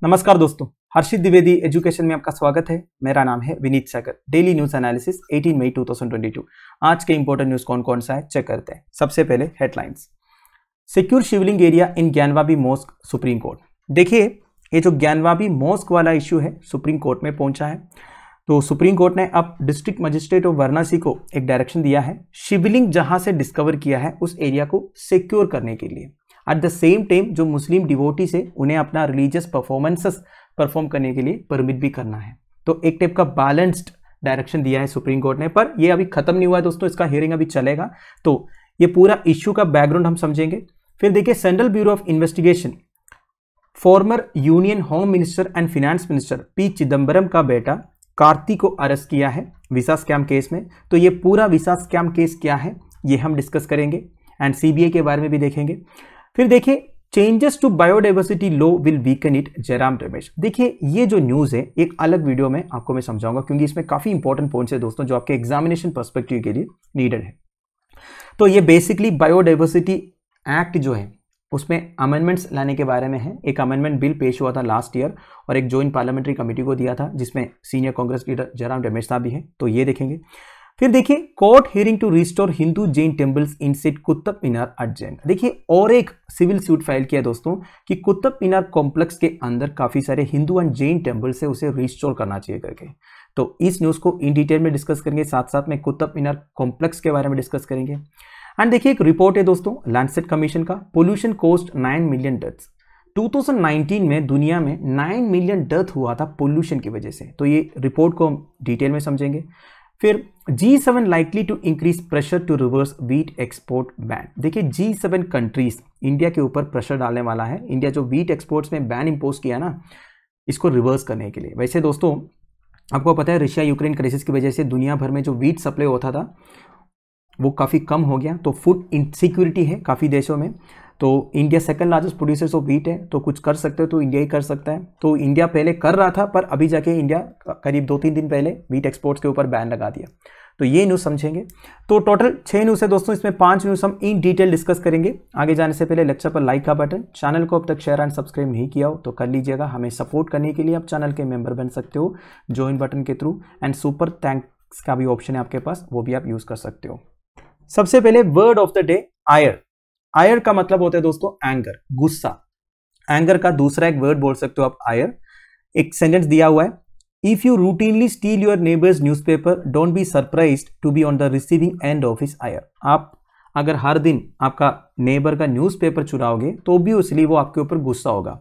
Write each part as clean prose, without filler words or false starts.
नमस्कार दोस्तों, हर्षित द्विवेदी एजुकेशन में आपका स्वागत है। मेरा नाम है विनीत सागर। डेली न्यूज एनालिसिस 18 मई 2022। आज के इंपॉर्टेंट न्यूज कौन कौन सा है चेक करते हैं। सबसे पहले headlines. Secure Shivling area in Gyanvapi mosque, Supreme Court. देखिए, ये जो ज्ञानवापी मॉस्क वाला इश्यू है सुप्रीम कोर्ट में पहुंचा है। तो सुप्रीम कोर्ट ने अब डिस्ट्रिक्ट मजिस्ट्रेट ऑफ वाराणसी को एक डायरेक्शन दिया है, शिवलिंग जहां से डिस्कवर किया है उस एरिया को सिक्योर करने के लिए। एट द सेम टाइम जो मुस्लिम डिवोटी से उन्हें अपना रिलीजियस परफॉर्मेंसेस परफॉर्म करने के लिए परमिट भी करना है। तो एक टाइप का बैलेंस्ड डायरेक्शन दिया है सुप्रीम कोर्ट ने, पर ये अभी खत्म नहीं हुआ है दोस्तों, इसका हियरिंग अभी चलेगा। तो ये पूरा इश्यू का बैकग्राउंड हम समझेंगे। फिर देखिए, central bureau of investigation former union home minister and finance minister P Chidambaram का बेटा कार्ति को अरेस्ट किया है वीसा स्कैम केस में। तो ये पूरा वीसा स्कैम केस क्या है ये हम डिस्कस करेंगे एंड सीबीआई के बारे में भी देखेंगे। फिर देखिए, changes to biodiversity law will weaken it, Jairam Ramesh. देखिए, ये जो न्यूज़ है एक अलग वीडियो में आपको मैं समझाऊंगा, क्योंकि इसमें काफ़ी इंपॉर्टेंट पॉइंट्स है दोस्तों जो आपके एग्जामिनेशन पर्सपेक्टिव के लिए नीडेड है। तो ये बेसिकली बायोडाइवर्सिटी एक्ट जो है उसमें अमेंडमेंट्स लाने के बारे में है। एक अमेंडमेंट बिल पेश हुआ था लास्ट ईयर और एक जॉइंट पार्लियामेंट्री कमेटी को दिया था, जिसमें सीनियर कांग्रेस लीडर जयराम रमेश साहब भी हैं। तो ये देखेंगे। फिर देखिए, court hearing to restore Hindu Jain temples inside Qutub Minar urgent. देखिए, और एक सिविल सूट फाइल किया दोस्तों कि कुतुब मीनार कॉम्प्लेक्स के अंदर काफी सारे हिंदू एंड जैन टेम्पल्स है, उसे रिस्टोर करना चाहिए करके। तो इस न्यूज को इन डिटेल में डिस्कस करेंगे, साथ साथ में कुतुब मीनार कॉम्प्लेक्स के बारे में डिस्कस करेंगे। एंड देखिए, एक रिपोर्ट है दोस्तों लैंडसेट कमीशन का, पोल्यूशन कॉस्ट 9 मिलियन डेथ्स। 2019 में दुनिया में 9 मिलियन डेथ हुआ था पोल्यूशन की वजह से। तो ये रिपोर्ट को हम डिटेल में समझेंगे। फिर G7 likely to increase pressure to reverse wheat export ban. देखिए, G7 कंट्रीज इंडिया के ऊपर प्रेशर डालने वाला है। इंडिया जो वीट एक्सपोर्ट्स में बैन इंपोज किया ना, इसको रिवर्स करने के लिए। वैसे दोस्तों आपको पता है, रशिया यूक्रेन क्राइसिस की वजह से दुनिया भर में जो वीट सप्लाई होता था वो काफ़ी कम हो गया। तो फूड इनसिक्योरिटी है काफ़ी देशों में। तो India second largest producers of wheat है, तो कुछ कर सकते हो तो इंडिया ही कर सकता है। तो इंडिया पहले कर रहा था, पर अभी जाके इंडिया करीब 2-3 दिन पहले वीट एक्सपोर्ट्स के ऊपर बैन लगा दिया। तो ये न्यूज़ समझेंगे। तो टोटल 6 न्यूज़ है दोस्तों, इसमें 5 न्यूज़ हम इन डिटेल डिस्कस करेंगे। आगे जाने से पहले लेक्चर पर लाइक का बटन, चैनल को अब तक शेयर एंड सब्सक्राइब नहीं किया हो तो कर लीजिएगा। हमें सपोर्ट करने के लिए आप चैनल के मेंबर बन सकते हो ज्वाइन बटन के थ्रू, एंड सुपर थैंक्स का भी ऑप्शन है आपके पास, वो भी आप यूज़ कर सकते हो। सबसे पहले वर्ड ऑफ द डे, आयर। आयर का मतलब होता है दोस्तों एंगर, गुस्सा। एंगर का दूसरा एक वर्ड बोल सकते हो आप आयर। एक सेंटेंस दिया हुआ है, if you routinely steal your neighbour's newspaper don't be surprised to be on the receiving end of his ire. आप अगर हर दिन आपका नेबर का न्यूज़पेपर चुराओगे तो भी उसलिए वो आपके ऊपर गुस्सा होगा।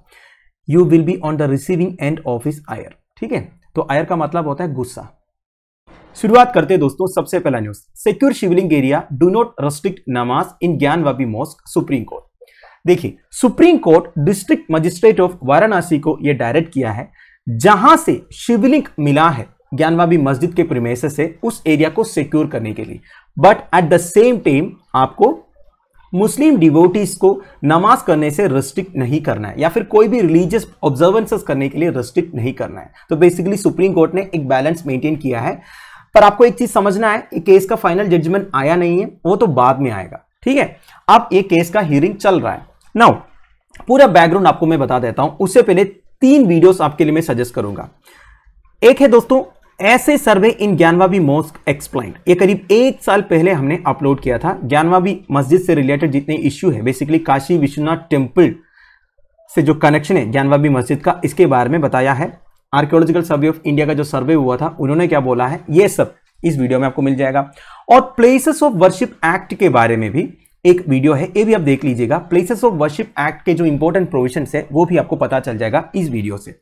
You will be on the receiving end of his ire. ठीक है, तो आयर का मतलब होता है गुस्सा। शुरुआत करते हैं दोस्तों। सबसे पहला news, secure Shivling area do not restrict नमाज इन ज्ञानवापी मॉस्क, सुप्रीम कोर्ट। देखिए, supreme court district magistrate of Varanasi को यह डायरेक्ट किया है जहां से शिवलिंग मिला है ज्ञानवापी मस्जिद के प्रीमिसेस से, उस एरिया को सिक्योर करने के लिए। But at the same time आपको मुस्लिम डिवोटीज को नमाज करने से रेस्ट्रिक्ट नहीं करना है, या फिर कोई भी रिलीजियस ऑब्जर्वेंसेस करने के लिए रेस्ट्रिक्ट नहीं करना है। तो बेसिकली सुप्रीम कोर्ट ने एक बैलेंस मेंटेन किया है। पर आपको एक चीज समझना है, केस का फाइनल जजमेंट आया नहीं है, वो तो बाद में आएगा। ठीक है, अब ये केस का हियरिंग चल रहा है। नाउ पूरा बैकग्राउंड आपको मैं बता देता हूं, उससे पहले 3 वीडियोस आपके लिए मैं सजेस्ट करूंगा। एक है दोस्तों ऐसे सर्वे इन ज्ञानवापी मॉस्क एक्सप्लेन्ड। ये करीब 1 साल पहले हमने अपलोड किया था। ज्ञानवापी मस्जिद से रिलेटेड जितने इश्यू है, बेसिकली काशी विश्वनाथ टेम्पल से जो कनेक्शन है ज्ञानवापी मस्जिद का, इसके बारे में बताया है। आर्कियोलॉजिकल सर्वे ऑफ इंडिया का जो सर्वे हुआ था, उन्होंने क्या बोला है, ये सब इस वीडियो में आपको मिल जाएगा। और प्लेसेस ऑफ वर्शिप एक्ट के बारे में भी एक वीडियो है, ये भी आप देख लीजिएगा। प्लेसेस ऑफ वर्शिप एक्ट के जो इंपॉर्टेंट प्रोविजंस है वो भी आपको पता चल जाएगा इस वीडियो से।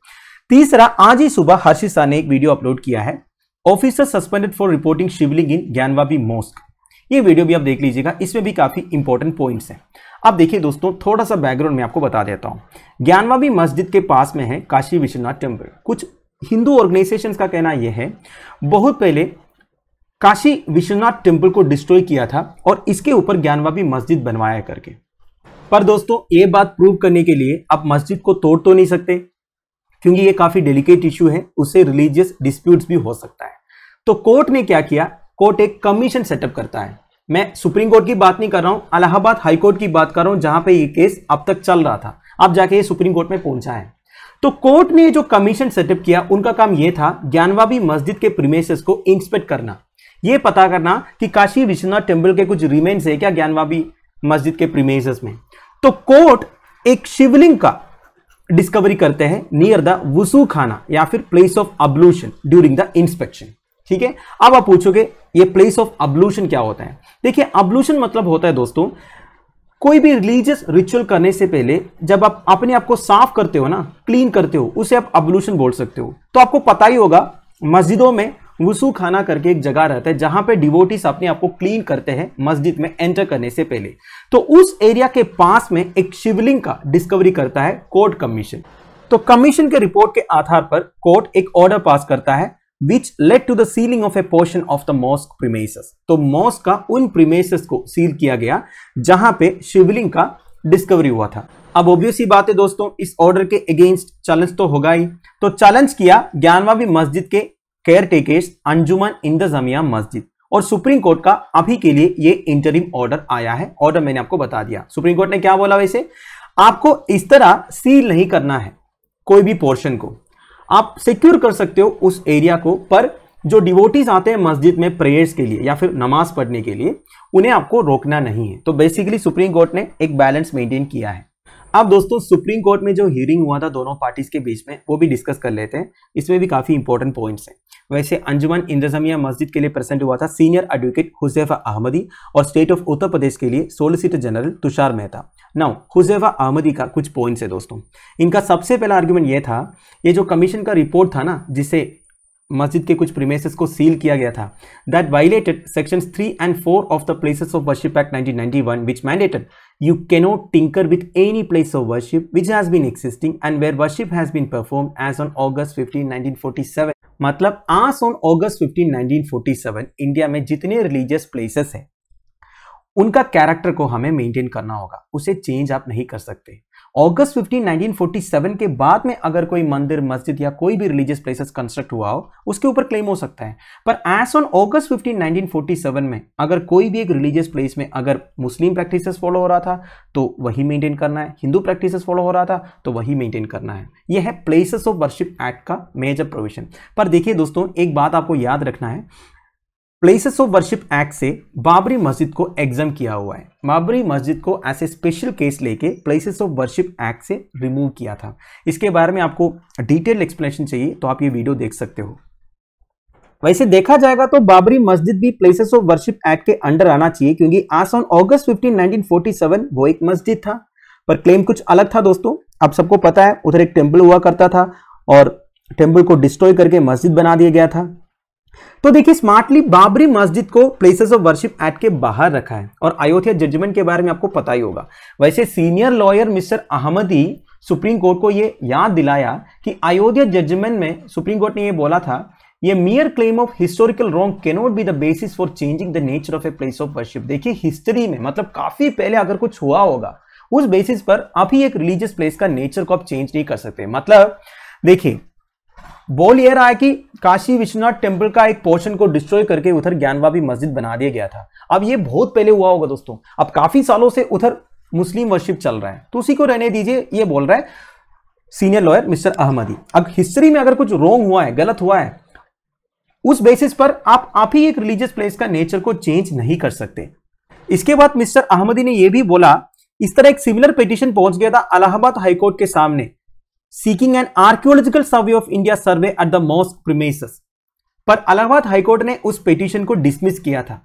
तीसरा, आज ही सुबह हर्षित शाह ने एक वीडियो अपलोड किया है, officer suspended for reporting Shivling in Gyanvapi mosque. ये वीडियो भी आप देख लीजिएगा, इसमें भी काफी इंपॉर्टेंट पॉइंट्स हैं। अब देखिए दोस्तों, थोड़ा सा बैकग्राउंड में आपको बता देता हूं। ज्ञानवापी मस्जिद के पास में है काशी विश्वनाथ टेम्पल। कुछ हिंदू ऑर्गेनाइजेशंस का कहना यह है, बहुत पहले काशी विश्वनाथ टेम्पल को डिस्ट्रॉय किया था और इसके ऊपर ज्ञानवापी मस्जिद बनवाया करके। पर दोस्तों ये बात प्रूव करने के लिए आप मस्जिद को तोड़ तो नहीं सकते, क्योंकि ये काफी डेलिकेट इश्यू है, उससे रिलीजियस डिस्प्यूट्स भी हो सकता है। तो कोर्ट ने क्या किया, कोर्ट एक कमीशन सेटअप करता है। मैं सुप्रीम कोर्ट की बात नहीं कर रहा हूं, इलाहाबाद हाई कोर्ट की बात कर रहा हूं, जहां पे ये केस अब तक चल रहा था, अब जाके ये सुप्रीम कोर्ट में पहुंचा है। तो कोर्ट ने जो कमीशन सेटअप किया, उनका काम यह था ज्ञानवापी मस्जिद के प्रीमिसेस को इंस्पेक्ट करना, यह पता करना कि काशी विश्वनाथ टेम्पल के कुछ रिमेन्स है क्या ज्ञानवापी मस्जिद के प्रीमिसेस में। तो कोर्ट एक शिवलिंग का डिस्कवरी करते हैं नियर द वुसू खाना या फिर place of ablution during the inspection. ठीक है, अब आप पूछोगे ये प्लेस ऑफ अब्लूशन क्या होता है। देखिए, अब्लूशन मतलब होता है दोस्तों, कोई भी रिलीजियस रिचुअल करने से पहले जब आप अपने आप को साफ करते हो ना, क्लीन करते हो, उसे आप अब्लूशन बोल सकते हो। तो आपको पता ही होगा मस्जिदों में वुसू खाना करके एक जगह रहता है जहां पे डिवोटीज अपने आप को क्लीन करते हैं मस्जिद में एंटर करने से पहले। तो उस एरिया के पास में एक शिवलिंग का डिस्कवरी करता है कोर्ट कमीशन। तो कमीशन के रिपोर्ट के आधार पर कोर्ट एक ऑर्डर पास करता है which led to the sealing of a portion of the mosque premises। तो मॉस्क का उन प्रीमिसेस को सील किया गया जहां पे शिवलिंग का डिस्कवरी हुआ था। अब ऑब्वियस ही बात है दोस्तों, इस ऑर्डर के अगेंस्ट चैलेंज तो होगा ही। तो चैलेंज किया ज्ञानवापी मस्जिद के केयर टेकर्स अंजुमन इंतजामिया मस्जिद, और सुप्रीम कोर्ट का अभी के लिए ये इंटरिम ऑर्डर आया है। ऑर्डर मैंने आपको बता दिया। सुप्रीम कोर्ट ने क्या बोला, वैसे आपको इस तरह सील नहीं करना है कोई भी पोर्शन को, आप सिक्योर कर सकते हो उस एरिया को, पर जो डिवोटीज आते हैं मस्जिद में प्रेयर्स के लिए या फिर नमाज पढ़ने के लिए, उन्हें आपको रोकना नहीं है। तो बेसिकली सुप्रीम कोर्ट ने एक बैलेंस मेंटेन किया है। अब दोस्तों, सुप्रीम कोर्ट में जो हियरिंग हुआ था दोनों पार्टीज के बीच में, वो भी डिस्कस कर लेते हैं। इसमें भी काफी इंपॉर्टेंट पॉइंट्स हैं। वैसे अंजुमन इंतजामिया मस्जिद के लिए प्रेजेंट हुआ था सीनियर एडवोकेट हुजैफा अहमदी, और स्टेट ऑफ उत्तर प्रदेश के लिए solicitor general Tushar Mehta. Now Huzaifa Ahmadi का कुछ पॉइंट्स है दोस्तों। इनका सबसे पहला आर्ग्यूमेंट यह था, ये जो कमीशन का रिपोर्ट था ना, जिसे मस्जिद के कुछ प्रीमिसेस को सील किया गया था, that violated sections 3 and 4 of the places of worship act 1991 which mandated you cannot tinker with any place of worship which has been existing and where worship has been performed as on August 15, 1947। मतलब as on August 15, 1947 India में जितने religious places हैं उनका character को हमें maintain करना होगा, उसे चेंज आप नहीं कर सकते। अगस्त 15, 1947 के बाद में अगर कोई मंदिर, मस्जिद या कोई भी रिलीजियस प्लेसेस कंस्ट्रक्ट हुआ हो, उसके ऊपर क्लेम हो सकता है। पर एज ऑन अगस्त 15, 1947 में अगर कोई भी एक रिलीजियस प्लेस में अगर मुस्लिम प्रैक्टिसेस फॉलो हो रहा था तो वही मेंटेन करना है, हिंदू प्रैक्टिसेस फॉलो हो रहा था तो वही मेंटेन करना है। यह है प्लेसेस ऑफ वर्शिप एक्ट का मेजर प्रोविजन। पर देखिए दोस्तों, एक बात आपको याद रखना है, प्लेसेस ऑफ वर्शिप एक्ट से बाबरी मस्जिद को एग्जाम किया हुआ है। बाबरी मस्जिद को ऐसे स्पेशल केस लेके प्लेसेस ऑफ वर्शिप एक्ट से रिमूव किया था। इसके बारे में आपको डिटेल एक्सप्लेनेशन चाहिए तो आप ये वीडियो देख सकते हो। वैसे देखा जाएगा तो बाबरी मस्जिद भी प्लेसेस ऑफ वर्शिप एक्ट के अंडर आना चाहिए, क्योंकि आज ऑन अगस्त 15, 1947 वो एक मस्जिद था, पर क्लेम कुछ अलग था दोस्तों। आप सबको पता है उधर एक टेम्पल हुआ करता था और टेम्पल को डिस्ट्रॉय करके मस्जिद बना दिया गया था। तो देखिए, स्मार्टली बाबरी मस्जिद को प्लेसेस ऑफ वर्शिप एक्ट के बाहर रखा है। और अयोध्या जजमेंट के बारे में आपको पता ही होगा। वैसे senior lawyer mister Ahmadi supreme court को यह याद दिलाया कि अयोध्या जजमेंट में सुप्रीम कोर्ट ने यह बोला था, ये मियर claim of historical wrong cannot be the basis for changing the nature of a place of worship. देखिए, हिस्ट्री में मतलब काफी पहले अगर कुछ हुआ होगा, उस बेसिस पर अभी एक रिलीजियस प्लेस का नेचर को आप चेंज नहीं कर सकते। मतलब देखिए, बोल ये रहा है कि काशी विश्वनाथ टेम्पल का एक पोर्शन को डिस्ट्रॉय करके उधर ज्ञानवापी मस्जिद बना दिया गया था। अब ये बहुत पहले हुआ होगा दोस्तों, अब काफी सालों से उधर मुस्लिम वर्शिप चल रहा है, तो उसी को रहने दीजिए, ये बोल रहा है सीनियर लॉयर मिस्टर अहमदी। अब हिस्ट्री में अगर कुछ रॉन्ग हुआ है, गलत हुआ है, उस बेसिस पर आप ही एक रिलीजियस प्लेस का नेचर को चेंज नहीं कर सकते। इसके बाद मिस्टर अहमदी ने यह भी बोला, इस तरह एक सिमिलर पिटीशन पहुंच गया था इलाहाबाद हाईकोर्ट के सामने, seeking N archaeological survey of India survey at the mosque premises. पर इलाहाबाद हाईकोर्ट ने उस पिटीशन को डिसमिस किया था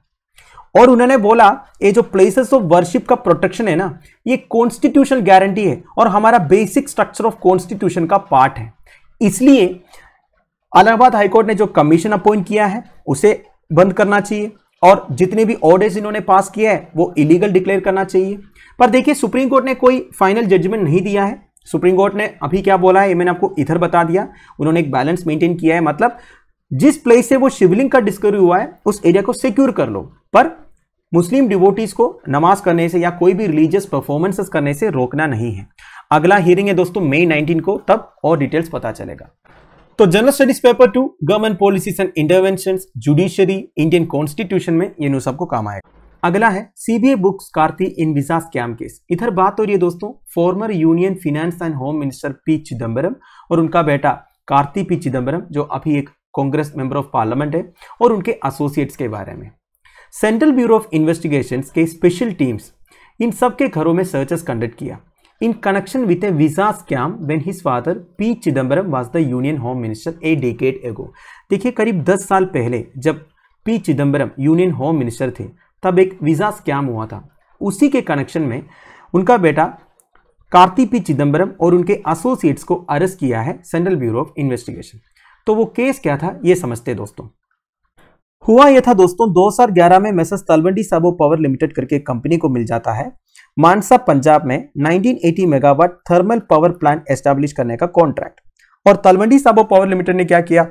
और उन्होंने बोला, ये जो प्लेसेस ऑफ वर्शिप का प्रोटेक्शन है ना, ये कॉन्स्टिट्यूशनल गारंटी है और हमारा बेसिक स्ट्रक्चर ऑफ कॉन्स्टिट्यूशन का पार्ट है। इसलिए इलाहाबाद हाईकोर्ट ने जो कमीशन अपॉइंट किया है उसे बंद करना चाहिए और जितने भी ऑर्डर्स इन्होंने पास किया है वो इलीगल डिक्लेयर करना चाहिए। पर देखिए, सुप्रीम कोर्ट ने कोई फाइनल जजमेंट नहीं दिया है। सुप्रीम कोर्ट ने अभी क्या बोला है, ये मैंने आपको इधर बता दिया। उन्होंने एक बैलेंस मेंटेन किया है, मतलब जिस प्लेस से वो शिवलिंग का डिस्कवरी हुआ है उस एरिया को सिक्योर कर लो, पर मुस्लिम डिवोटीज को नमाज करने से या कोई भी रिलीजियस परफॉर्मेंसेस करने से रोकना नहीं है। अगला हियरिंग है दोस्तों मई 19 को, तब और डिटेल्स पता चलेगा। तो general studies paper 2 government policies and interventions, judiciary, Indian constitution में ये न्यूज आपको काम आएगा। अगला है सीबीआई बुक्स कार्ति इन वीजा स्कैम केस। इधर बात हो रही है दोस्तों former union finance and home minister P Chidambaram और उनका बेटा कार्ति पी चिदम्बरम जो अभी एक कांग्रेस मेंबर ऑफ पार्लियामेंट है और उनके एसोसिएट्स के बारे में। सेंट्रल ब्यूरो ऑफ इन्वेस्टिगेशंस के स्पेशल टीम्स इन सबके घरों में सर्चेस कंडक्ट किया in connection with A visa scam when his father P Chidambaram was the union home minister A decade एगो। देखिए करीब 10 साल पहले जब P Chidambaram union home minister थे तब एक वीजा स्कैम हुआ था। उसी के कनेक्शन में उनका बेटा कार्ति पी चिदम्बरम और उनके एसोसिएट्स को अरेस्ट किया है सेंट्रल ब्यूरो ऑफ इन्वेस्टिगेशन। तो वो केस क्या था ये समझते हैं दोस्तों। हुआ यह था दोस्तों 2011 में Messrs Talwandi Sabo power limited करके कंपनी को मिल जाता है मानसा पंजाब में 1980 megawatt thermal power plant establish करने का कॉन्ट्रैक्ट। और तलवंडी साबो पावर लिमिटेड ने क्या किया,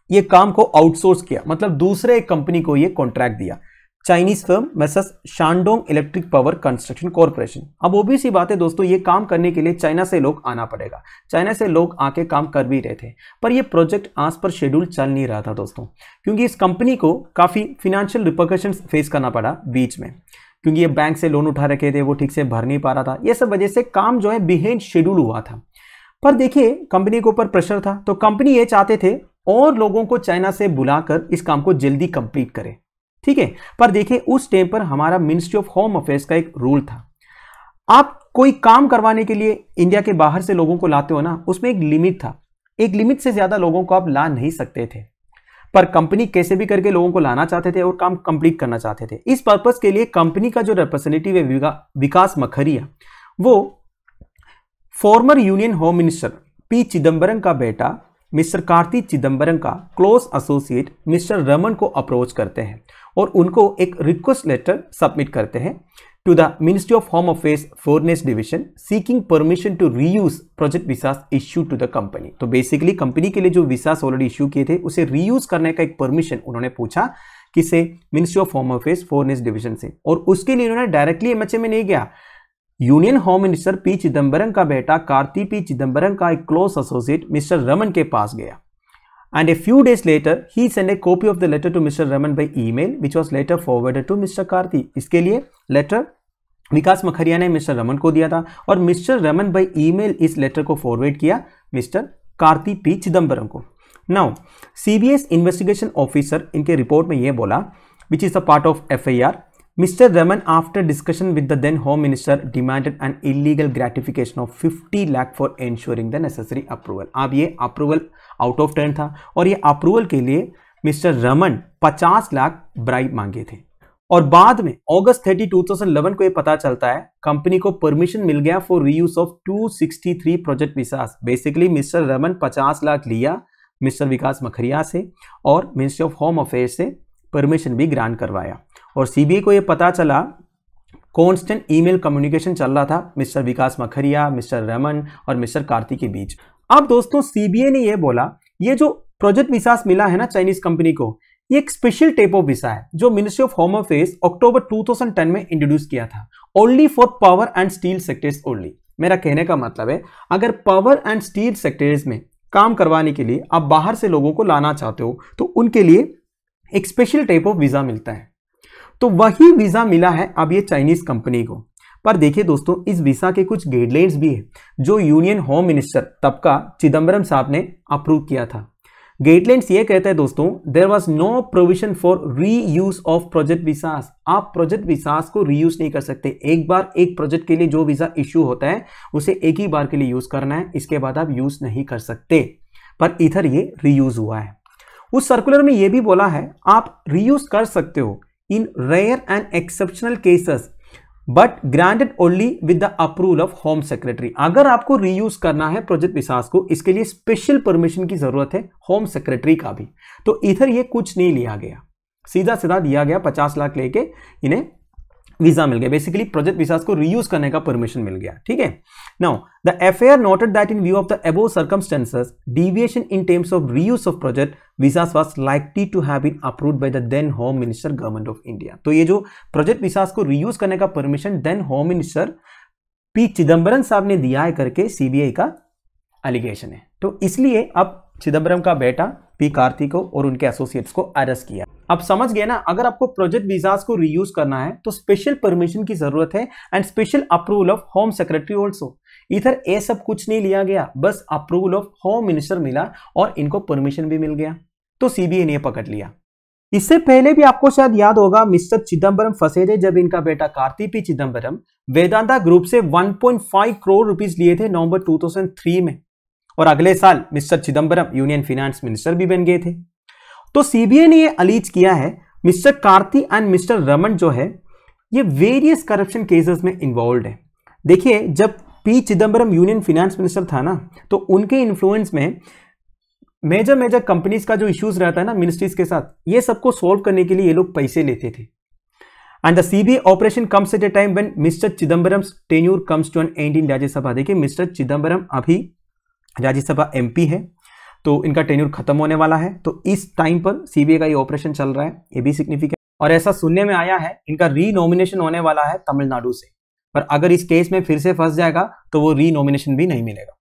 ये काम को आउटसोर्स किया, मतलब दूसरे एक कंपनी को ये कॉन्ट्रैक्ट दिया, Chinese firm Messrs Shandong electric power construction corporation. अब वो भी सी बात है दोस्तों, ये काम करने के लिए चाइना से लोग आना पड़ेगा। चाइना से लोग आके काम कर भी रहे थे, पर ये प्रोजेक्ट आज पर शेड्यूल चल नहीं रहा था दोस्तों, क्योंकि इस कंपनी को काफी फिनेंशियल रिपरकशंस फेस करना पड़ा बीच में, क्योंकि ये बैंक से लोन उठा रखे थे, वो ठीक से भर नहीं पा रहा था। ये सब वजह से काम जो है बिहाइंड शेड्यूल हुआ था। पर देखिए कंपनी के ऊपर प्रेशर था, तो कंपनी ये चाहते थे और लोगों को चाइना से बुलाकर इस काम को जल्दी कंप्लीट करे, ठीक है। पर देखिए उस टाइम पर हमारा मिनिस्ट्री ऑफ होम अफेयर्स का एक रूल था, आप कोई काम करवाने के लिए इंडिया के बाहर से लोगों को लाते हो ना, उसमें एक लिमिट था, एक लिमिट से ज्यादा लोगों को आप ला नहीं सकते थे। पर कंपनी कैसे भी करके लोगों को लाना चाहते थे और काम कंप्लीट करना चाहते थे। इस पर्पस के लिए कंपनी का जो रिप्रेजेंटेटिव है विकास मखरिया, वो former union home minister P Chidambaram का बेटा मिस्टर कार्ति चिदम्बरम का क्लोज एसोसिएट मिस्टर रमन को अप्रोच करते हैं और उनको एक रिक्वेस्ट लेटर सबमिट करते हैं to the ministry of home affairs foreigners division seeking permission to reuse project visas issue to the company. तो बेसिकली कंपनी के लिए जो वीसास ऑलरेडी इश्यू किए थे उसे रीयूज करने का एक परमिशन उन्होंने पूछा, किसे, ministry of home affairs foreigners division से। और उसके लिए उन्होंने डायरेक्टली एमएचए में नहीं गया, union home minister P Chidambaram का बेटा कार्ति पी चिदम्बरम का एक क्लोज एसोसिएट मिस्टर रमन के पास गया। And a few days later, he sent a copy of the letter to Mr. Raman by email, which was later forwarded to Mr. Karti. इसके लिए letter विकास मखरिया ने mister Raman को दिया था और मिस्टर रमन बाय ईमेल इस लेटर को फॉरवर्ड किया मिस्टर कार्ति पी चिदम्बरम को। नाउ सीबीएस इन्वेस्टिगेशन ऑफिसर इनके रिपोर्ट में यह बोला, which is a part of FIR, Mr. Raman, after discussion with the then Home Minister, demanded an illegal gratification of 50 lakh for ensuring the necessary approval. अब ये approval out of turn था और ये approval के लिए mister Raman 50 lakh bribe मांगे थे। और बाद में अगस्त 30, 2011 को ये पता चलता है कंपनी को परमिशन मिल गया for reuse of 263 project visas. Basically mister Raman 50 lakh लिया मिस्टर विकास मखरिया से और मिनिस्ट्री ऑफ होम अफेयर्स से परमिशन भी ग्रांट करवाया। और सीबीआई को यह पता चला, कांस्टेंट ईमेल कम्युनिकेशन चल रहा था मिस्टर विकास मखरिया, मिस्टर रमन और मिस्टर कार्ति के बीच। अब दोस्तों सीबीआई ने यह बोला, ये जो प्रोजेक्ट विसास मिला है ना चाइनीज कंपनी को, ये एक स्पेशल टाइप ऑफ वीसा है जो मिनिस्ट्री ऑफ होम अफेयर्स अक्टूबर 2010 में इंट्रोड्यूस किया था, only for power and steel sectors only. मेरा कहने का मतलब है, अगर पावर एंड स्टील सेक्टर्स में काम करवाने के लिए आप बाहर से लोगों को लाना चाहते हो तो उनके लिए एक स्पेशल टाइप ऑफ वीजा मिलता है। तो वही वीजा मिला है अब ये चाइनीज कंपनी को। पर देखिए दोस्तों, इस वीसा के कुछ गाइडलाइंस भी है जो यूनियन होम मिनिस्टर तब का चिदम्बरम साहब ने अप्रूव किया था। गाइडलाइंस ये कहता है दोस्तों, there was no provision for reuse of project visas. आप प्रोजेक्ट वीसास को रीयूज नहीं कर सकते। एक बार एक प्रोजेक्ट के लिए जो वीजा इश्यू होता है उसे एक ही बार के लिए यूज करना है, इसके बाद आप यूज नहीं कर सकते। पर इधर ये रीयूज हुआ है। उस सर्कुलर में यह भी बोला है आप रीयूज कर सकते हो in rare and exceptional cases but granted only with the approval of home secretary. अगर आपको रीयूज करना है प्रोजेक्ट विसास को, इसके लिए स्पेशल परमिशन की जरूरत है होम सेक्रेटरी का भी। तो इधर ये कुछ नहीं लिया गया, सीधा सीधा दिया गया 50 लाख लेके इन्हें वीजा मिल गया। बेसिकली प्रोजेक्ट विसास को रीयूज करने का परमिशन मिल गया, ठीक है। Now the FIR noted that in view of the above circumstances deviation in terms of reuse of project visas was likely to have been approved by the then Home Minister Government of India। तो ये जो project विसास को reuse करने का permission then home minister P Chidambaram साहब ने दिया है करके सीबीआई का एलिगेशन है। तो इसलिए अब चिदम्बरम का बेटा पी कार्ति को और उनके एसोसिएट्स को अरेस्ट किया। अब समझ गए ना, अगर आपको प्रोजेक्ट वीजास को रीयूज करना है तो स्पेशल परमिशन की जरूरत है and special approval of home secretary also. इधर ये सब कुछ नहीं लिया गया, बस अप्रूवल ऑफ होम मिनिस्टर मिला और इनको परमिशन भी मिल गया, तो सीबीआई ने पकड़ लिया। इससे पहले भी आपको शायद याद होगा मिस्टर चिदम्बरम फंसे थे जब इनका बेटा कार्ति पी चिदम्बरम वेदांता ग्रुप से 1.5 करोड़ रुपीस लिए थे नवंबर 2003 में, और अगले साल mister Chidambaram union finance minister भी बन गए थे। तो सीबीआई ने यह अलीज किया है mister Karti and mister Raman जो है ये वेरियस करप्शन केसेस में इन्वॉल्व है। देखिए, जब P Chidambaram union finance minister था ना, तो उनके इन्फ्लुएंस में मेजर कंपनीज का जो इश्यूज रहता है ना मिनिस्ट्रीज के साथ, ये सबको सोल्व करने के लिए ये लोग पैसे लेते थे। And the CBI operation comes at a time when mister Chidambaram's tenure comes to an end in Rajya Sabha. देखिए, मिस्टर चिदम्बरम अभी राज्यसभा एमपी है, तो इनका टेन्यूर खत्म होने वाला है, तो इस टाइम पर सीबीआई का ये ऑपरेशन चल रहा है, ये भी सिग्निफिकेंट। और ऐसा सुनने में आया है इनका रीनॉमिनेशन होने वाला है तमिलनाडु से, पर अगर इस केस में फिर से फंस जाएगा तो वो रीनॉमिनेशन भी नहीं मिलेगा।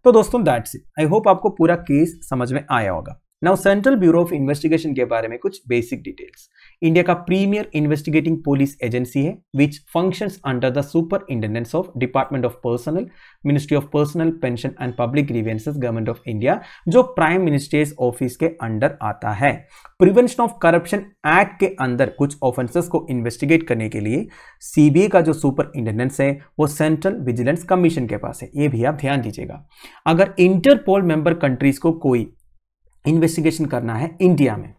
तो दोस्तों दैट्स इट। आई होप आपको पूरा केस समझ में आया होगा। Now central bureau of investigation के बारे में कुछ बेसिक डिटेल्स। इंडिया का प्रीमियर इन्वेस्टिगेटिंग पुलिस एजेंसी है which functions under the superintendence of department of personnel, ministry of personnel pension and public grievances, government of India, जो prime minister's office के under आता है। प्रिवेंशन ऑफ करप्शन एक्ट के अंदर कुछ offences को investigate करने के लिए सीबीआई का जो सुपरिंटेंडेंस है वो सेंट्रल विजिलेंस कमीशन के पास है, ये भी आप ध्यान दीजिएगा। अगर इंटरपोल मेंबर कंट्रीज को कोई इन्वेस्टिगेशन करना है इंडिया में,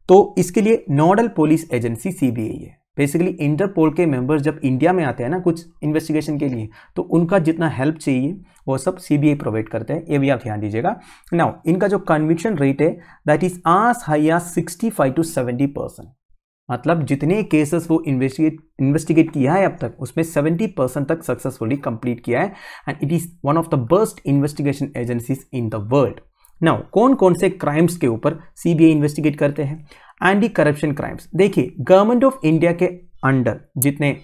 तो इसके लिए नोडल पुलिस एजेंसी सीबीआई है। बेसिकली इंटरपोल के मेंबर्स जब इंडिया में आते हैं ना कुछ इन्वेस्टिगेशन के लिए, तो उनका जितना हेल्प चाहिए वो सब सीबीआई प्रोवाइड करते हैं, ये भी आप ध्यान दीजिएगा। नाउ इनका जो कन्विक्शन रेट है that is as high as 65 to 70%, मतलब जितने केसेस वो इन्वेस्टिगेट किया है अब तक उसमें 70% तक सक्सेसफुली कंप्लीट किया है, and it is one of the best investigation agencies in the world. Now कौन कौन से क्राइम्स के ऊपर सीबीआई इन्वेस्टिगेट करते हैं? Anti corruption crimes. देखिए, गवर्नमेंट ऑफ इंडिया के अंडर जितने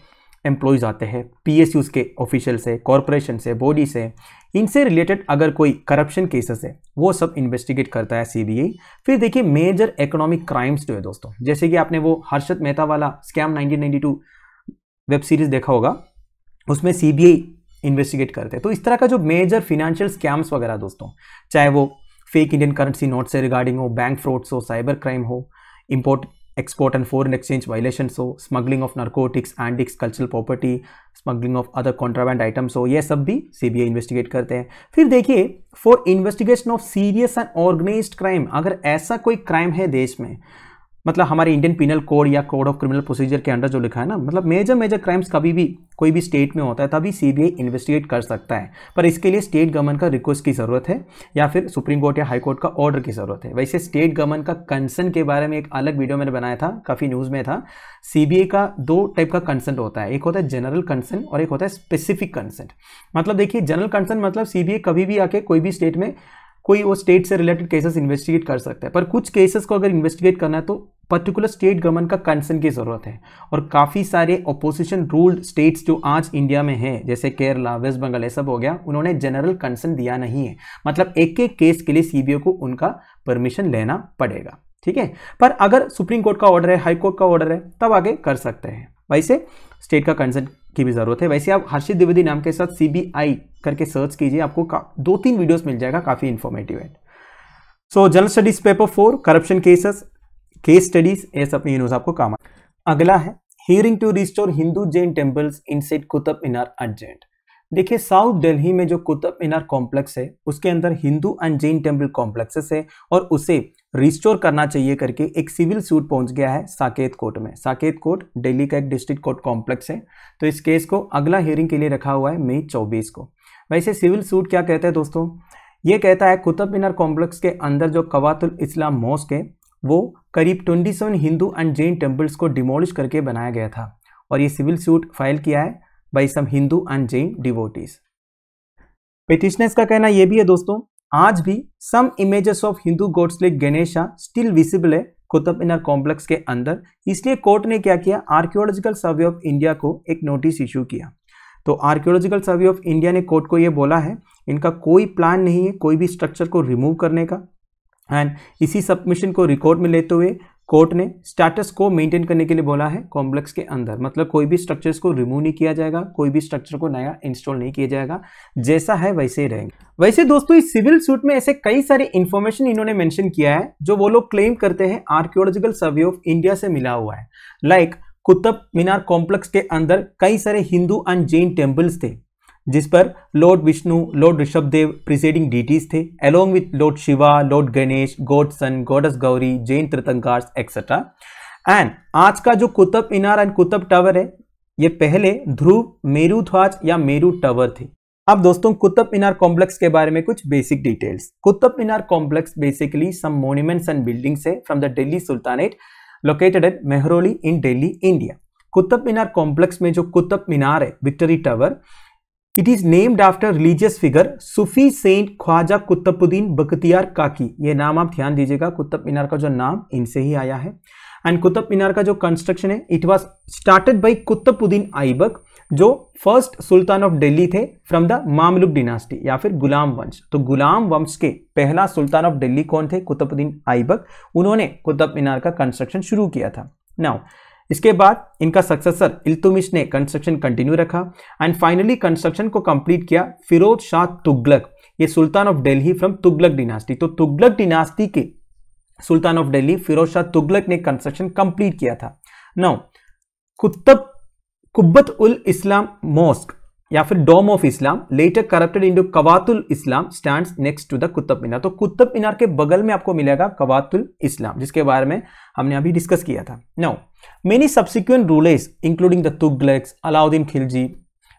एम्प्लॉयज आते हैं, पीएसयूज के ऑफिशियल से, कॉरपोरेशन से, बॉडी से, इनसे रिलेटेड अगर कोई करप्शन केसेस है वो सब इन्वेस्टिगेट करता है सीबीआई। फिर देखिए मेजर इकोनॉमिक क्राइम्स जो है दोस्तों, जैसे कि आपने वो हर्षद मेहता वाला स्कैम 1992 वेब सीरीज देखा होगा, उसमें सीबीआई इन्वेस्टिगेट करते हैं। तो इस तरह का जो मेजर फिनेंशियल स्कैम्स वगैरह दोस्तों, चाहे वो फेक इंडियन करेंसी नोट से रिगार्डिंग हो, बैंक फ्रॉड्स हो, साइबर क्राइम हो, import export and foreign exchange violations हो, smuggling of narcotics, antiques, cultural property, smuggling of other contraband items हो, ये सब भी सीबीआई इन्वेस्टिगेट करते हैं। फिर देखिए for investigation of serious and organised crime, अगर ऐसा कोई क्राइम है देश में, मतलब हमारे इंडियन पिनल कोड या कोड ऑफ क्रिमिनल प्रोसीजर के अंडर जो लिखा है ना, मतलब मेजर क्राइम्स कभी भी कोई भी स्टेट में होता है तभी सीबीआई इन्वेस्टिगेट कर सकता है, पर इसके लिए स्टेट गवर्नमेंट का रिक्वेस्ट की ज़रूरत है या फिर सुप्रीम कोर्ट या हाई कोर्ट का ऑर्डर की ज़रूरत है। वैसे स्टेट गवर्नमेंट का कंसर्न के बारे में एक अलग वीडियो मैंने बनाया था, काफ़ी न्यूज़ में था। सीबीआई का दो टाइप का कंसर्न होता है, एक होता है जनरल कंसर्न और एक होता है स्पेसिफिक कंसर्न। मतलब देखिए, जनरल कंसर्न मतलब सीबीआई कभी भी आके कोई भी स्टेट में कोई वो स्टेट से रिलेटेड केसेस इन्वेस्टिगेट कर सकता है, पर कुछ केसेस को अगर इन्वेस्टिगेट करना है तो पर्टिकुलर स्टेट गवर्नमेंट का कंसर्न की जरूरत है। और काफ़ी सारे अपोजिशन रूल्ड स्टेट्स जो आज इंडिया में हैं, जैसे केरला, वेस्ट बंगाल, ये सब हो गया, उन्होंने जनरल कंसर्न दिया नहीं है, मतलब एक एक केस के लिए सीबीआई को उनका परमिशन लेना पड़ेगा, ठीक है। पर अगर सुप्रीम कोर्ट का ऑर्डर है, हाई कोर्ट का ऑर्डर है, तब आगे कर सकते हैं। वैसे स्टेट का कंसर्न की भी जरूरत है। वैसे आप हर्षित द्विवेदी नाम के साथ सीबीआई करके सर्च कीजिए, आपको 2-3 वीडियोस मिल जाएगा, काफी इंफॉर्मेटिव है। So general studies paper 4 corruption cases, case studies, ये सब न्यूज आपको काम है। अगला है hearing to restore Hindu Jain temples inside Qutub Minar urgent. देखिए, साउथ दिल्ली में जो कुतुब मीनार कॉम्प्लेक्स है उसके अंदर Hindu and Jain temple complexes है और उसे रिस्टोर करना चाहिए करके एक सिविल सूट पहुंच गया है साकेत कोर्ट में। साकेत कोर्ट दिल्ली का एक डिस्ट्रिक्ट कोर्ट कॉम्प्लेक्स है, तो इस केस को अगला हियरिंग के लिए रखा हुआ है मई 24 को। वैसे सिविल सूट क्या कहता है दोस्तों? ये कहता है कुतुब मीनार कॉम्प्लेक्स के अंदर जो कवातुल इस्लाम मॉस्क है वो करीब 27 हिंदू एंड जैन टेम्पल्स को डिमोलिश करके बनाया गया था, और ये सिविल सूट फाइल किया है by some Hindu and Jain devotees. Petitioners का कहना यह भी है दोस्तों, आज भी some images of Hindu gods like Ganesha still visible है कुतुब मीनार कॉम्प्लेक्स के अंदर। इसलिए कोर्ट ने क्या किया, आर्कियोलॉजिकल सर्वे ऑफ इंडिया को एक नोटिस इशू किया। तो आर्कियोलॉजिकल सर्वे ऑफ इंडिया ने कोर्ट को यह बोला है इनका कोई प्लान नहीं है कोई भी स्ट्रक्चर को रिमूव करने का, एंड इसी सबमिशन को रिकॉर्ड में लेते हुए कोर्ट ने स्टेटस को मेंटेन करने के लिए बोला है कॉम्प्लेक्स के अंदर, मतलब कोई भी स्ट्रक्चर्स को रिमूव नहीं किया जाएगा, कोई भी स्ट्रक्चर को नया इंस्टॉल नहीं किया जाएगा, जैसा है वैसे ही रहेंगे। वैसे दोस्तों इस सिविल सूट में ऐसे कई सारे इंफॉर्मेशन इन्होंने मेंशन किया है जो वो लोग क्लेम करते हैं आर्कियोलॉजिकल सर्वे ऑफ इंडिया से मिला हुआ है। लाइक कुतुब मीनार कॉम्प्लेक्स के अंदर कई सारे हिंदू एंड जैन टेम्पल्स थे जिस पर lord Vishnu, lord Rishabhdev presiding deities थे, along with lord Shiva, lord Ganesh, god sun, goddess Gauri, Jain tirthankars etcetera. And आज का जो कुतुब मीनार एंड कुतुब टावर है ये पहले ध्रुव मेरू ध्वज या मेरू टावर थी। अब दोस्तों कुतुब मीनार कॉम्प्लेक्स के बारे में कुछ basic details. Qutub Minar complex basically some monuments and buildings है from the Delhi sultanate located at Mehrauli in Delhi India. Qutub Minar complex में जो कुतुब मीनार है victory tower, it is named after religious figure Sufi saint Khwaja Qutbuddin Bakhtiyar Kaki. ये नाम आप ध्यान दीजिएगा, कुतुब मीनार का जो नाम इनसे ही आया है। एंड कुतुब मीनार का जो कंस्ट्रक्शन है it was started by Qutubuddin Aibak जो फर्स्ट सुल्तान ऑफ दिल्ली थे फ्रॉम द मामलुक डिनास्टी या फिर गुलाम वंश। तो गुलाम वंश के पहला सुल्तान ऑफ दिल्ली कौन थे? कुतुबुद्दीन ऐबक। उन्होंने कुतुब मीनार का कंस्ट्रक्शन शुरू किया था। नाउ इसके बाद इनका सक्सेसर इल्तुतमिश ने कंस्ट्रक्शन कंटिन्यू रखा एंड फाइनली कंस्ट्रक्शन को कंप्लीट किया फिरोज शाह तुगलक, ये sultan of Delhi from Tughlaq dynasty. तो तुगलक डिनास्टी के सुल्तान ऑफ दिल्ली फिरोज शाह तुगलक ने कंस्ट्रक्शन कंप्लीट किया था। नाउ कुब्बत उल इस्लाम मॉस्क या फिर dome of Islam later corrupted into Quwwatul Islam stands next to the Qutub Minar. तो कुतुब मीनार के बगल में आपको मिलेगा कवातुल इस्लाम जिसके बारे में हमने अभी डिस्कस किया था। Now many subsequent rulers including the Tughlaqs, Alauddin Khilji,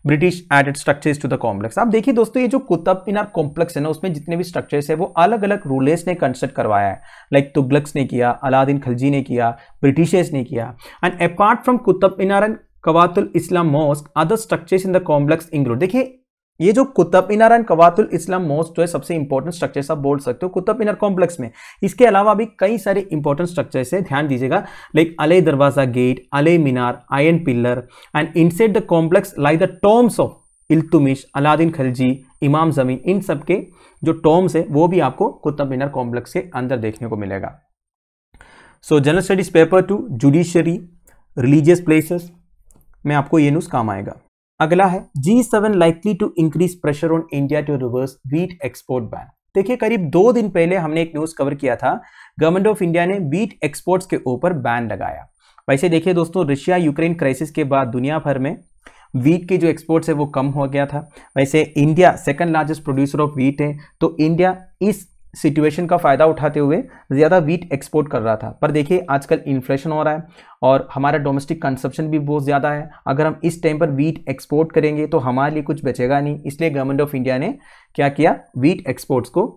British added structures to the complex. आप देखिए दोस्तों ये जो कुतुब मीनार कॉम्प्लेक्स है ना उसमें जितने भी स्ट्रक्चर्स है वो अलग अलग रूलर्स ने कंस्ट्रक्ट करवाया है। लाइक तुगलक्स ने किया, अलाउद्दीन खिलजी ने किया, ब्रिटिशर्स ने किया। And apart from Qutub Minar and Quwwatul Islam mosque other structures in the complex include. देखिए ये जो कुतुब मीनार एंड कवातुल इस्लाम मॉस्क जो है सबसे इंपॉर्टेंट स्ट्रक्चर्स आप बोल सकते हो कुतुब मीनार कॉम्प्लेक्स में। इसके अलावा भी कई सारे इंपॉर्टेंट स्ट्रक्चर्स है, ध्यान दीजिएगा, लाइक अले Darwaza gate, Alai Minar, iron pillar and inside the complex like the tombs of Iltutmish, Alauddin Khilji, Imam Zamin, इन सब के जो टॉम्स है वो भी आपको कुतुब मीनार कॉम्प्लेक्स के अंदर देखने को मिलेगा। So general studies paper 2 judiciary religious places में आपको ये न्यूज काम आएगा। अगला है G7 likely to increase pressure on India to reverse wheat export ban. देखिए करीब 2 दिन पहले हमने एक न्यूज कवर किया था, गवर्नमेंट ऑफ इंडिया ने व्हीट एक्सपोर्ट्स के ऊपर बैन लगाया। वैसे देखिए दोस्तों रशिया यूक्रेन क्राइसिस के बाद दुनिया भर में व्हीट के जो एक्सपोर्ट्स है वो कम हो गया था। वैसे India second largest producer of wheat है, तो इंडिया इस सिचुएशन का फायदा उठाते हुए ज़्यादा व्हीट एक्सपोर्ट कर रहा था। पर देखिए आजकल इन्फ्लेशन हो रहा है और हमारा डोमेस्टिक कंजप्शन भी बहुत ज़्यादा है। अगर हम इस टाइम पर व्हीट एक्सपोर्ट करेंगे तो हमारे लिए कुछ बचेगा नहीं, इसलिए गवर्नमेंट ऑफ इंडिया ने क्या किया, व्हीट एक्सपोर्ट्स को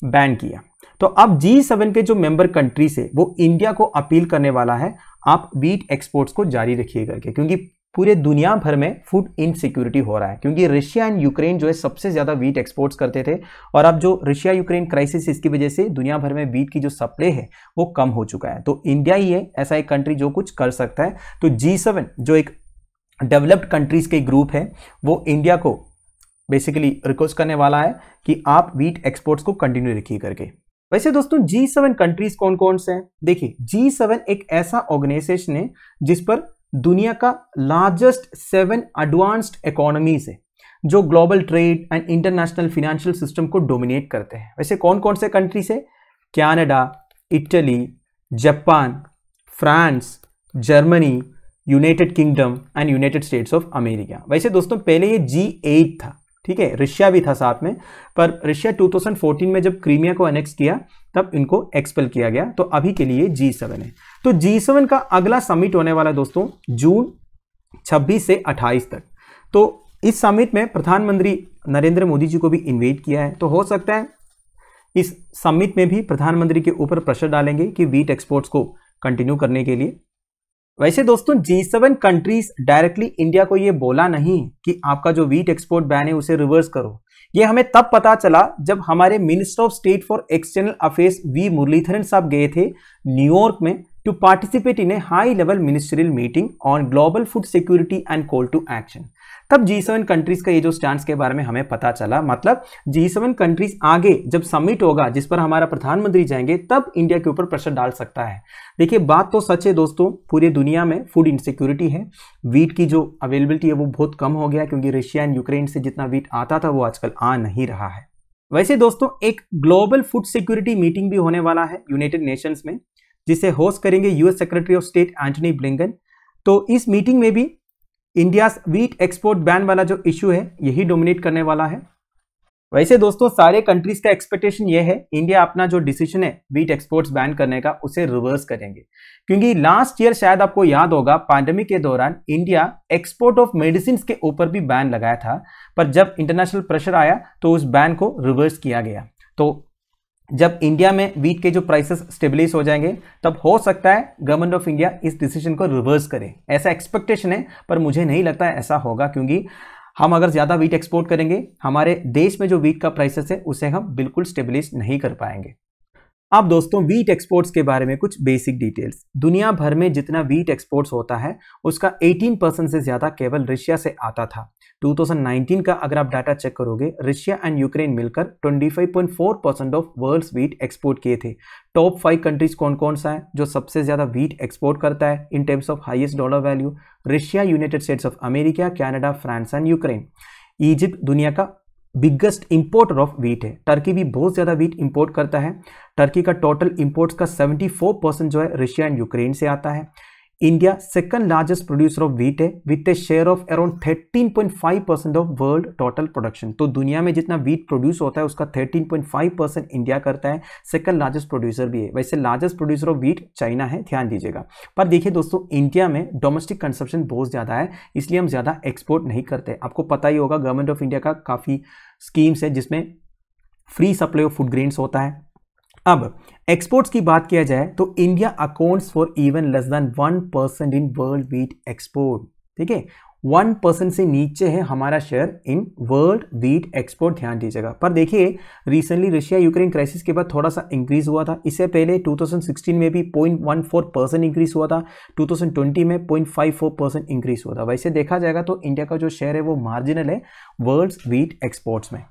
बैन किया। तो अब G7 के जो मेंबर कंट्रीज है वो इंडिया को अपील करने वाला है आप व्हीट एक्सपोर्ट्स को जारी रखिए करके, क्योंकि पूरे दुनिया भर में फूड इनसिक्योरिटी हो रहा है। क्योंकि रशिया एंड यूक्रेन जो है सबसे ज़्यादा व्हीट एक्सपोर्ट्स करते थे और अब जो रशिया यूक्रेन क्राइसिस इसकी वजह से दुनिया भर में व्हीट की जो सप्लाई है वो कम हो चुका है। तो इंडिया ही है ऐसा एक कंट्री जो कुछ कर सकता है। तो G7 जो एक डेवलप्ड कंट्रीज के ग्रुप है वो इंडिया को बेसिकली रिक्वेस्ट करने वाला है कि आप व्हीट एक्सपोर्ट्स को कंटिन्यू रखिए करके। वैसे दोस्तों G7 कंट्रीज कौन कौन से हैं? देखिए G7 एक ऐसा ऑर्गेनाइजेशन है जिस पर दुनिया का लार्जेस्ट 7 एडवांस्ड इकोनॉमीज है जो global trade and international financial system को डोमिनेट करते हैं। वैसे कौन कौन से कंट्रीज है? Canada, Italy, Japan, France, Germany, United kingdom and United states of America. वैसे दोस्तों पहले ये G8 था, ठीक है, रशिया भी था साथ में, पर रशिया 2014 में जब क्रीमिया को अनेक्स किया तब इनको एक्सपेल किया गया। तो अभी के लिए G7 है। तो G7 का अगला समिट होने वाला है दोस्तों जून 26 से 28 तक। तो इस समिट में प्रधानमंत्री नरेंद्र मोदी जी को भी इन्वाइट किया है। तो हो सकता है इस समिट में भी प्रधानमंत्री के ऊपर प्रेशर डालेंगे कि व्हीट एक्सपोर्ट्स को कंटिन्यू करने के लिए। वैसे दोस्तों G7 कंट्रीज डायरेक्टली इंडिया को ये बोला नहीं कि आपका जो व्हीट एक्सपोर्ट बैन है उसे रिवर्स करो। ये हमें तब पता चला जब हमारे minister of state for external affairs V Muraleedharan साहब गए थे न्यूयॉर्क में to participate in a high-level ministerial meeting on global food security and call to action। तब G7 कंट्रीज का ये जो स्टैंड के बारे में हमें पता चला, मतलब G7 कंट्रीज आगे जब समिट होगा जिस पर हमारा प्रधानमंत्री जाएंगे तब इंडिया के ऊपर प्रेशर डाल सकता है। देखिए बात तो सच है दोस्तों, पूरी दुनिया में फूड इनसिक्योरिटी है। वीट की जो अवेलेबिलिटी है वो बहुत कम हो गया क्योंकि रशिया एंड यूक्रेन से जितना वीट आता था वो आजकल आ नहीं रहा है। वैसे दोस्तों एक ग्लोबल फूड सिक्योरिटी मीटिंग भी होने वाला है यूनाइटेड नेशंस में, जिसे होस्ट करेंगे US secretary of state Antony Blinken. तो इस मीटिंग में भी इंडिया वीट एक्सपोर्ट बैन वाला जो इश्यू है यही डोमिनेट करने वाला है। वैसे दोस्तों सारे कंट्रीज का एक्सपेक्टेशन ये है इंडिया अपना जो डिसीजन है वीट एक्सपोर्ट्स बैन करने का उसे रिवर्स करेंगे, क्योंकि लास्ट ईयर शायद आपको याद होगा पैंडेमिक के दौरान इंडिया एक्सपोर्ट ऑफ मेडिसिन के ऊपर भी बैन लगाया था, पर जब इंटरनेशनल प्रेशर आया तो उस बैन को रिवर्स किया गया। तो जब इंडिया में वीट के जो प्राइसेस स्टेबलाइज हो जाएंगे तब हो सकता है गवर्नमेंट ऑफ इंडिया इस डिसीजन को रिवर्स करे, ऐसा एक्सपेक्टेशन है, पर मुझे नहीं लगता है ऐसा होगा, क्योंकि हम अगर ज़्यादा वीट एक्सपोर्ट करेंगे हमारे देश में जो वीट का प्राइसेस है उसे हम बिल्कुल स्टेबलाइज नहीं कर पाएंगे। अब दोस्तों वीट एक्सपोर्ट्स के बारे में कुछ बेसिक डिटेल्स। दुनिया भर में जितना वीट एक्सपोर्ट्स होता है उसका 18% से ज़्यादा केवल रशिया से आता था। 2019 का अगर आप डाटा चेक करोगे, रशिया एंड यूक्रेन मिलकर 25.4% ऑफ वर्ल्ड्स वीट एक्सपोर्ट किए थे। टॉप 5 कंट्रीज कौन कौन सा है जो सबसे ज़्यादा वीट एक्सपोर्ट करता है in terms of highest dollar value? Russia, United states of America, Canada, France and Ukraine. Egypt दुनिया का बिगेस्ट इंपोर्टर ऑफ वीट है। टर्की भी बहुत ज़्यादा वीट इंपोर्ट करता है। टर्की का टोटल इंपोर्ट्स का 74% जो है रशिया एंड यूक्रेन से आता है। India second largest producer of wheat है with a share of around 13.5% of world total production. तो दुनिया में जितना वीट प्रोड्यूस होता है उसका 13.5% इंडिया करता है, सेकंड लार्जेस्ट प्रोड्यूसर भी है। वैसे largest producer of wheat China है, ध्यान दीजिएगा। पर देखिए दोस्तों इंडिया में डोमेस्टिक कंजप्शन बहुत ज़्यादा है, इसलिए हम ज़्यादा एक्सपोर्ट नहीं करते। आपको पता ही होगा गवर्नमेंट ऑफ इंडिया का काफ़ी स्कीम्स है जिसमें free supply of food grains होता है। अब एक्सपोर्ट्स की बात किया जाए तो India accounts for even less than 1% in world wheat export. ठीक है, 1% से नीचे है हमारा share in world wheat export, ध्यान दीजिएगा। पर देखिए रिसेंटली रशिया यूक्रेन क्राइसिस के बाद थोड़ा सा इंक्रीज हुआ था। इससे पहले 2016 में भी 0.14% इंक्रीज हुआ था, 2020 में 0.54% इंक्रीज हुआ था। वैसे देखा जाएगा तो इंडिया का जो शेयर है वो मार्जिनल है वर्ल्ड वीट एक्सपोर्ट्स में।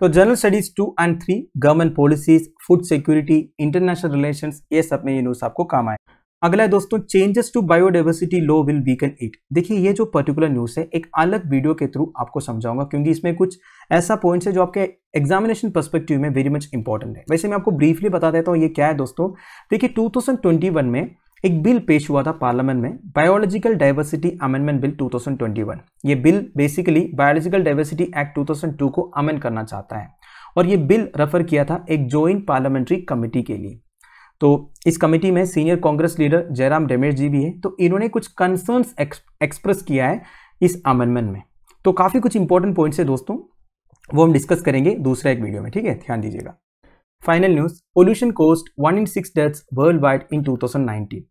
तो जनरल स्टडीज 2 और 3, government policies, food security, international relations, ये सब में ये न्यूज आपको काम आए। अगला है दोस्तों changes to biodiversity law will weaken it. देखिए ये जो पर्टिकुलर न्यूज है एक अलग वीडियो के थ्रू आपको समझाऊंगा, क्योंकि इसमें कुछ ऐसा पॉइंट्स है जो आपके एग्जामिनेशन पर्सपेक्टिव में वेरी मच इंपॉर्टेंट है। वैसे मैं आपको ब्रीफली बता देता हूँ ये क्या है दोस्तों। देखिए 2021 में एक बिल पेश हुआ था पार्लियामेंट में, बायोलॉजिकल डाइवर्सिटी अमेंडमेंट बिल 2021। ये bill basically biological diversity act 2002 को अमेंड करना चाहता है, और ये बिल रेफर किया था एक जॉइंट पार्लियामेंट्री कमेटी के लिए। तो इस कमेटी में सीनियर कांग्रेस लीडर जयराम रमेश जी भी है, तो इन्होंने कुछ कंसर्न्स एक्सप्रेस किया है इस अमेंडमेंट में। तो काफ़ी कुछ इंपॉर्टेंट पॉइंट्स है दोस्तों, वो हम डिस्कस करेंगे दूसरा एक वीडियो में, ठीक है, ध्यान दीजिएगा। Final news, pollution cost 1 in 6 deaths worldwide in 2019।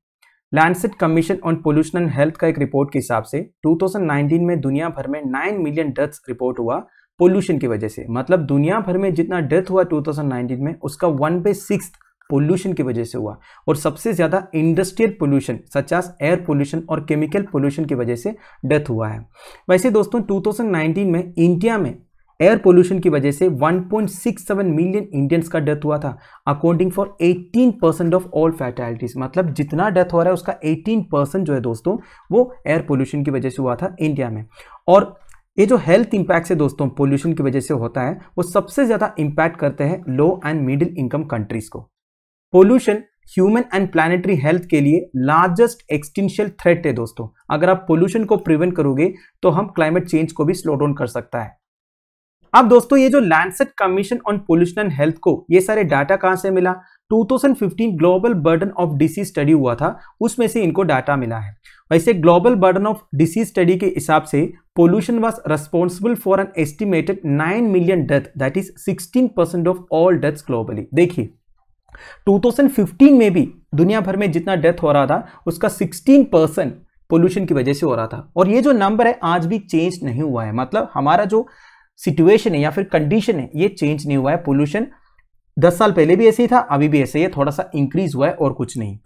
Lancet Commission on Pollution and Health का एक रिपोर्ट के हिसाब से 2019 में दुनिया भर में 9 मिलियन डेथ्स रिपोर्ट हुआ पोल्यूशन की वजह से। मतलब दुनिया भर में जितना डेथ हुआ 2019 में उसका 1/6 पोल्यूशन की वजह से हुआ, और सबसे ज़्यादा industrial pollution such as air pollution और केमिकल पोल्यूशन की वजह से डेथ हुआ है। वैसे दोस्तों 2019 में इंडिया में एयर पोल्यूशन की वजह से 1.67 मिलियन इंडियंस का डेथ हुआ था, अकाउंटिंग फॉर 18% ऑफ ऑल फैटेलिटीज। मतलब जितना डेथ हो रहा है उसका 18% जो है दोस्तों वो एयर पोल्यूशन की वजह से हुआ था इंडिया में। और ये जो हेल्थ इंपैक्ट है दोस्तों पोल्यूशन की वजह से होता है वो सबसे ज़्यादा इंपैक्ट करते हैं लो एंड मिडिल इनकम कंट्रीज को। Pollution human and planetary health के लिए लार्जेस्ट एक्सटिंक्शन थ्रेट है दोस्तों। अगर आप पोल्यूशन को प्रिवेंट करोगे तो हम क्लाइमेट चेंज को भी स्लो डाउन कर सकता है। अब दोस्तों ये जो Lancet Commission on Pollution and Health को ये सारे डाटा कहां से मिला? 2015 Global Burden of Disease Study हुआ था, उसमें से इनको डाटा मिला है। वैसे Global Burden of Disease Study के हिसाब से pollution was responsible for an estimated 9 million death, that is 16% of all deaths globally. देखिए 2015 में भी दुनिया भर में जितना डेथ हो रहा था उसका 16% पोल्यूशन की वजह से हो रहा था, और ये जो नंबर है आज भी चेंज नहीं हुआ है। मतलब हमारा जो सिचुएशन है या फिर कंडीशन है ये चेंज नहीं हुआ है। पोल्यूशन 10 साल पहले भी ऐसे ही था, अभी भी ऐसे ही है, थोड़ा सा इंक्रीज हुआ है और कुछ नहीं।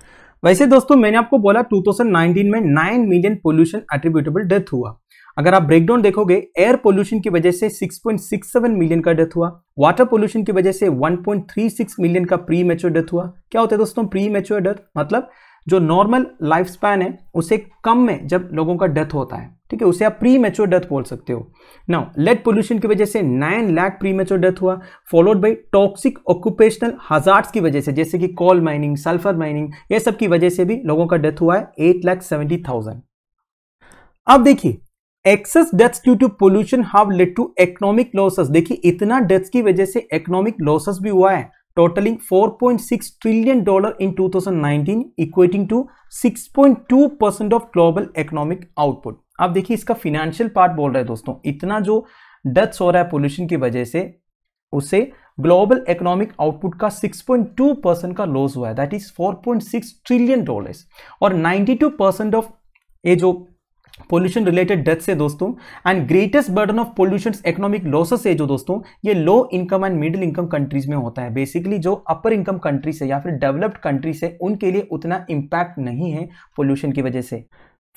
वैसे दोस्तों मैंने आपको बोला 2019 में 9 मिलियन पोल्यूशन एट्रीब्यूटेबल डेथ हुआ। अगर आप ब्रेकडाउन देखोगे, एयर पोल्यूशन की वजह से 6.67 मिलियन का डेथ हुआ, वाटर पोल्यूशन की वजह से 1.36 मिलियन का प्री मैच्योर डेथ हुआ। क्या होता है दोस्तों प्री मैच्योर डेथ? मतलब जो नॉर्मल लाइफ स्पैन है उससे कम में जब लोगों का डेथ होता है, ठीक है, उसे आप प्री मैच्योर डेथ बोल सकते हो। नाउ लेड पोल्यूशन की वजह से 9 लाख प्री मैच्योर डेथ हुआ, followed by toxic occupational hazards की वजह से, जैसे कि कोल माइनिंग, सल्फर माइनिंग, ये सब की वजह से भी लोगों का डेथ हुआ है 8,70,000। अब देखिए excess deaths due to pollution have led to economic losses. देखिए इतना डेथ्स की वजह से इकोनॉमिक लॉसेस भी हुआ है, totalling $4.6 trillion in 2019, equating to 6.2% of global economic output. अब देखिए इसका फिनेंशियल पार्ट बोल रहा है दोस्तों, इतना जो डेथ्स हो रहा है पोल्यूशन की वजह से, उससे ग्लोबल इकोनॉमिक आउटपुट का 6.2% का लॉस हुआ है, दैट इज $4.6 ट्रिलियन। और 92% ऑफ ये जो पोल्यूशन रिलेटेड डेथ्स है दोस्तों, and greatest burden of pollution economic losses है जो दोस्तों, ये low income and middle income countries में होता है। बेसिकली जो अपर इनकम कंट्रीज है या फिर डेवलप्ड कंट्रीज है, उनके लिए उतना इंपैक्ट नहीं है पोल्यूशन की वजह से।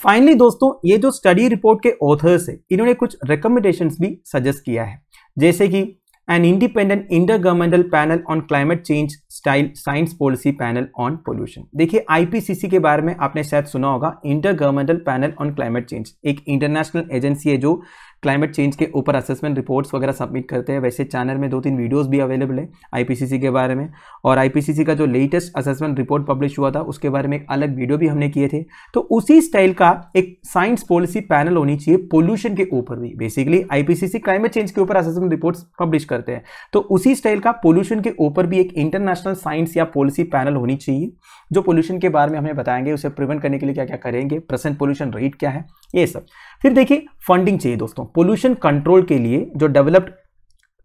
फाइनली दोस्तों, ये जो स्टडी रिपोर्ट के ऑथर्स है, इन्होंने कुछ रिकमेंडेशंस भी सजेस्ट किया है, जैसे कि an independent intergovernmental panel on climate change style science policy panel on pollution। देखिए IPCC के बारे में आपने शायद सुना होगा, intergovernmental panel on climate change, एक इंटरनेशनल एजेंसी है जो क्लाइमेट चेंज के ऊपर असेसमेंट रिपोर्ट्स वगैरह सबमिट करते हैं। वैसे चैनल में 2-3 वीडियोस भी अवेलेबल है IPCC के बारे में, और IPCC का जो लेटेस्ट असेसमेंट रिपोर्ट पब्लिश हुआ था उसके बारे में एक अलग वीडियो भी हमने किए थे। तो उसी स्टाइल का एक साइंस पॉलिसी पैनल होनी चाहिए पोल्यूशन के ऊपर भी। बेसिकली IPCC क्लाइमेट चेंज के ऊपर असेसमेंट रिपोर्ट्स पब्लिश करते हैं, तो उसी स्टाइल का पोल्यूशन के ऊपर भी एक इंटरनेशनल साइंस या पॉलिसी पैनल होनी चाहिए, जो पोल्यूशन के बारे में हमें बताएंगे, उसे प्रिवेंट करने के लिए क्या क्या करेंगे, प्रेजेंट पोल्यूशन रेट क्या है, ये सब। फिर देखिए फंडिंग चाहिए दोस्तों पोल्यूशन कंट्रोल के लिए, जो डेवलप्ड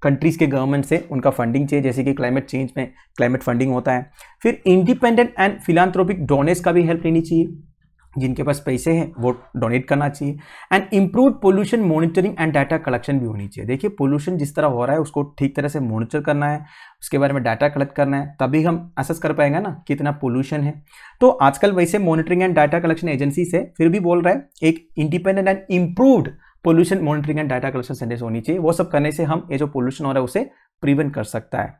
कंट्रीज के गवर्नमेंट से उनका फंडिंग चाहिए, जैसे कि क्लाइमेट चेंज में क्लाइमेट फंडिंग होता है। फिर इंडिपेंडेंट एंड फिलांथ्रोपिक डोनर्स का भी हेल्प लेनी चाहिए, जिनके पास पैसे हैं वो डोनेट करना चाहिए। And improved pollution monitoring and data collection भी होनी चाहिए। देखिए पोल्यूशन जिस तरह हो रहा है उसको ठीक तरह से मॉनिटर करना है, उसके बारे में डाटा कलेक्ट करना है, तभी हम असेस कर पाएंगे ना कितना पोल्यूशन है। तो आजकल वैसे monitoring and data collection agency से फिर भी बोल रहा है एक independent and improved pollution monitoring and data collection centres होनी चाहिए। वो सब करने से हम ये जो पोल्यूशन हो रहा है उसे प्रिवेंट कर सकता है।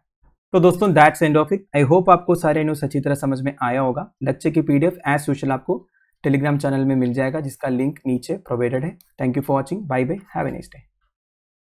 तो दोस्तों that's end of it. I hope आपको सारे न्यूज़ अच्छी तरह समझ में आया होगा। लेक्चर की PDF एज यूजुअल आपको टेलीग्राम चैनल में मिल जाएगा, जिसका लिंक नीचे प्रोवाइडेड है। Thank you for watching, bye bye, have a nice day.